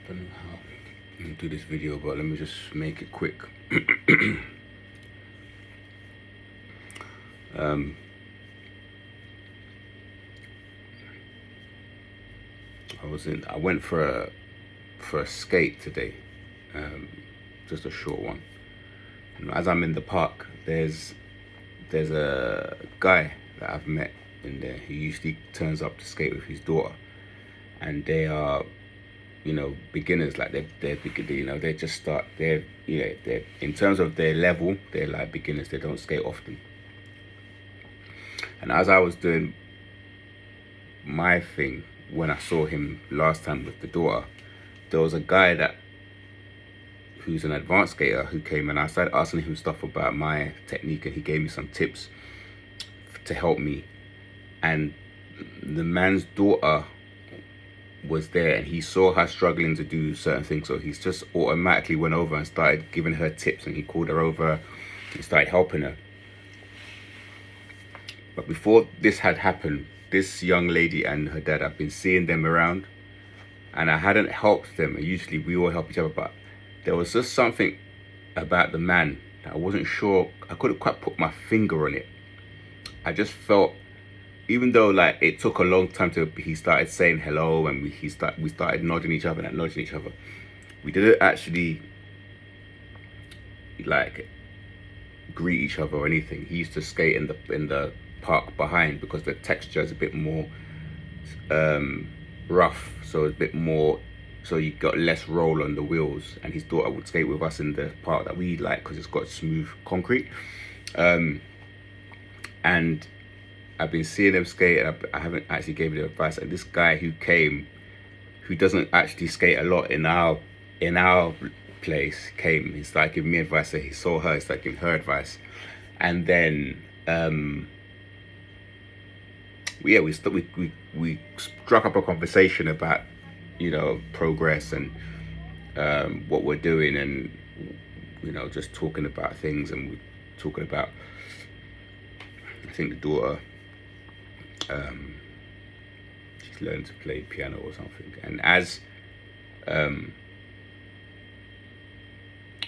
don't know how I'm gonna do this video, but let me just make it quick. I went for a skate today, just a short one. And as I'm in the park, there's a guy that I've met in there. He usually turns up to skate with his daughter, and they are, beginners. Like they just start. They're in terms of their level, they're like beginners. They don't skate often. And as I was doing my thing, when I saw him last time with the daughter, there was a guy who's an advanced skater who came, and I started asking him stuff about my technique, and he gave me some tips to help me. And the man's daughter was there, and he saw her struggling to do certain things, so he's just automatically went over and started giving her tips, and he called her over and started helping her. But before this had happened, this young lady and her dad, I've been seeing them around, and I hadn't helped them. And usually we all help each other, but there was just something about the man that I wasn't sure. I couldn't quite put my finger on it. I just felt, even though like it took a long time he started saying hello, and we started nodding each other and nudging each other. We didn't actually like greet each other or anything. He used to skate in the park behind, because the texture is a bit more rough, so a bit more, so you got less roll on the wheels. And his daughter would skate with us in the park that we like, because it's got smooth concrete. And I've been seeing them skate, and I haven't actually given him advice. And this guy who came, who doesn't actually skate a lot in our place, came. He's like giving me advice. So he saw her. He's like giving her advice, and then we struck up a conversation about progress and what we're doing, and just talking about things. And we're talking about, I think the daughter, she's learned to play piano or something. And as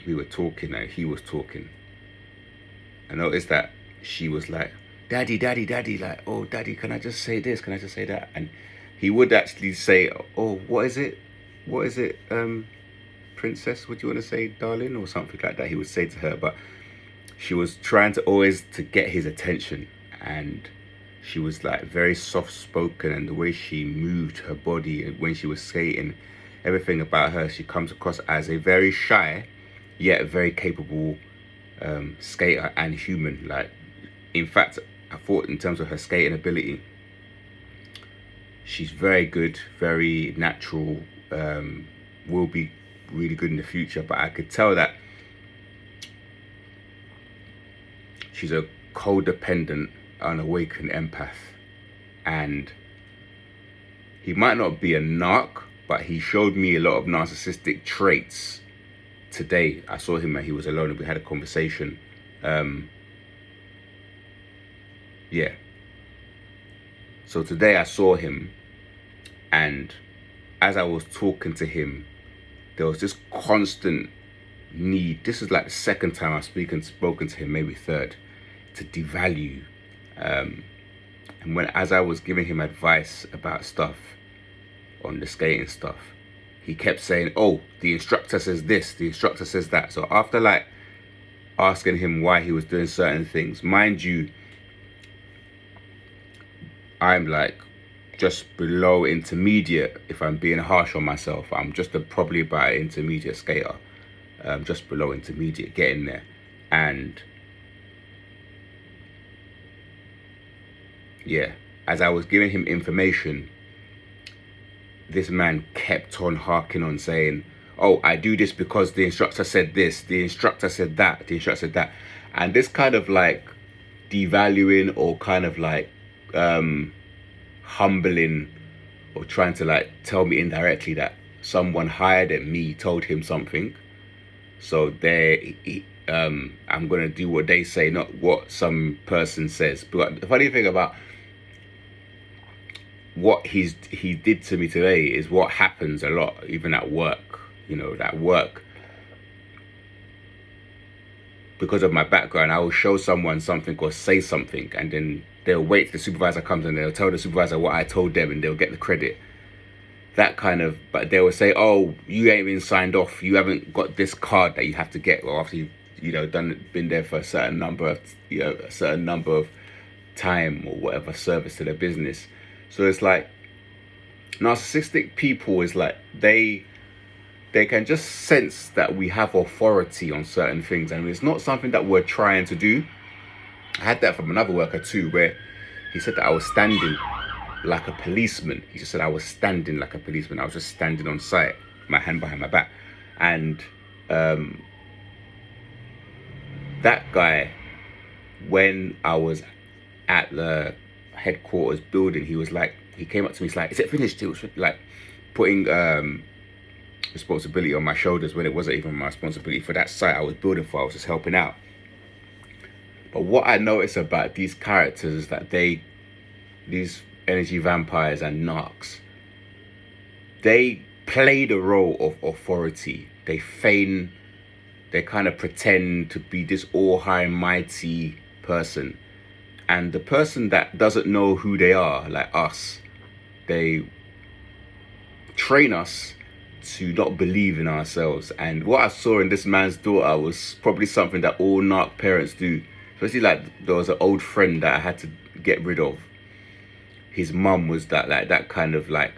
we were talking and he was talking, I noticed that she was like, daddy, daddy, daddy, like, oh daddy, can I just say this, can I just say that? And he would actually say, oh, what is it, princess, what do you want to say, darling, or something like that. He would say to her, but she was trying to always to get his attention. And she was like very soft spoken, and the way she moved her body and when she was skating, everything about her, she comes across as a very shy yet very capable skater and human. Like, in fact, I thought in terms of her skating ability, she's very good, very natural, will be really good in the future. But I could tell that she's a codependent, unawakened empath. And he might not be a narc, but he showed me a lot of narcissistic traits. Today I saw him and he was alone, and we had a conversation. So today I saw him, and as I was talking to him, there was this constant need. This is like the second time I've spoken to him, maybe third, to devalue. And as I was giving him advice about stuff on the skating stuff, he kept saying, oh, the instructor says this, the instructor says that. So after like asking him why he was doing certain things, mind you, I'm like just below intermediate. If I'm being harsh on myself, I'm just probably about an intermediate skater, just below intermediate, getting there. And yeah, as I was giving him information, this man kept on harking on saying, oh, I do this because the instructor said this, the instructor said that, the instructor said that. And this kind of like devaluing, or kind of like humbling, or trying to like tell me indirectly that someone higher than me told him something. So I'm going to do what they say, not what some person says. But the funny thing about what he did to me today is what happens a lot, even at work. You know, that work, because of my background, I will show someone something or say something, and then they'll wait till the supervisor comes and they'll tell the supervisor what I told them, and they'll get the credit. That kind of, but they will say, oh, you ain't been signed off, you haven't got this card that you have to get, or after you've, you know, been there for a certain number of, you know, a certain number of time or whatever service to their business. So it's like, narcissistic people is like, they can just sense that we have authority on certain things, and it's not something that we're trying to do. I had that from another worker too, where he said that I was standing like a policeman. He just said I was standing like a policeman. I was just standing on site, my hand behind my back. And that guy, when I was at the headquarters building, he was like, he came up to me, he's like, is it finished? He was like putting responsibility on my shoulders when it wasn't even my responsibility for that site I was building for. I was just helping out. But what I notice about these characters is that these energy vampires and narcs, they play the role of authority. They kind of pretend to be this all high and mighty person. And the person that doesn't know who they are, like us, they train us to not believe in ourselves. And what I saw in this man's daughter was probably something that all narc parents do. Especially like, there was an old friend that I had to get rid of. His mum was that kind of like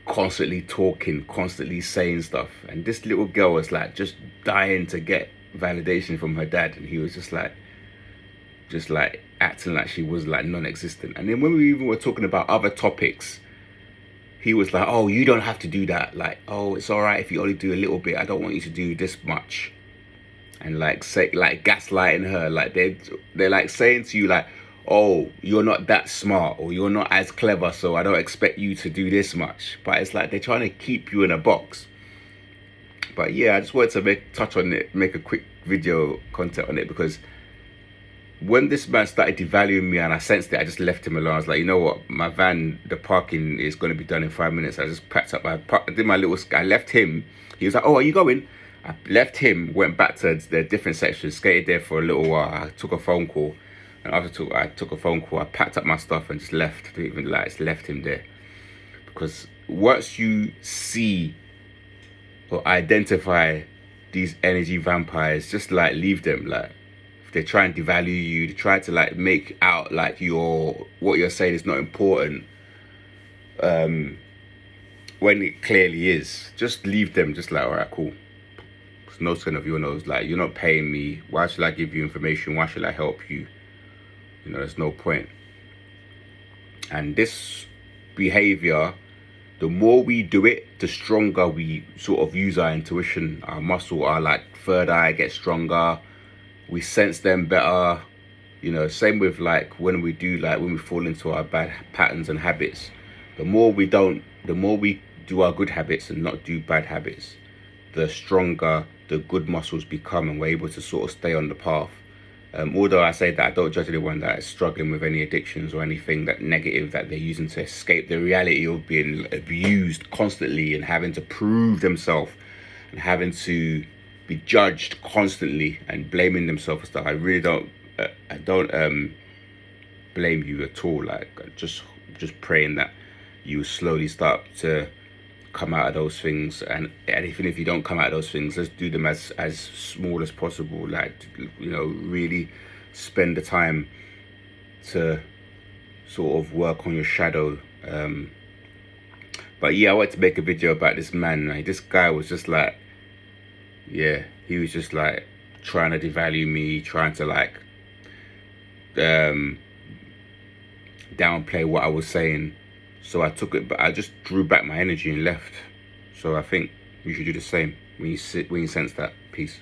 constantly talking, constantly saying stuff. And this little girl was like just dying to get validation from her dad. And he was just like acting like she was like non-existent. And then when we even were talking about other topics, he was like, oh, you don't have to do that. Like, oh, it's all right if you only do a little bit. I don't want you to do this much. And like gaslighting her. Like they're like saying to you like, oh, you're not that smart, or you're not as clever, so I don't expect you to do this much. But it's like they're trying to keep you in a box. But yeah, I just wanted to make a quick video content on it, because when this man started devaluing me and I sensed it, I just left him alone. I was like, you know what, my van, the parking is going to be done in 5 minutes. I just packed up, I did my little, I left him. He was like, oh, are you going? I left him, went back to the different sections, skated there for a little while. I took a phone call. And after I took a phone call, I packed up my stuff and just left. I didn't even like, just left him there. Because once you see or identify these energy vampires, just like leave them. Like, if they try and devalue you, they try to like make out like what you're saying is not important, when it clearly is. Just leave them. Just like, all right, cool. Because no skin of your nose. Like, you're not paying me. Why should I give you information? Why should I help you? You know, there's no point. And this behavior, the more we do it, the stronger we sort of use our intuition, our muscle, our like third eye gets stronger. We sense them better. You know, same with like when we fall into our bad patterns and habits. The more we do our good habits and not do bad habits, the stronger the good muscles become, and we're able to sort of stay on the path. Although I say that I don't judge anyone that is struggling with any addictions or anything that negative that they're using to escape the reality of being abused constantly and having to prove themselves and having to be judged constantly and blaming themselves for stuff. I really don't blame you at all. Like, just praying that you slowly start to come out of those things, and even if you don't come out of those things, let's do them as small as possible. Like, you know, really spend the time to sort of work on your shadow. But yeah, I wanted to make a video about this man. Like, this guy was just like, yeah, he was just like trying to devalue me, trying to like downplay what I was saying. So I took it, but I just drew back my energy and left. So I think you should do the same when you sense that. Peace.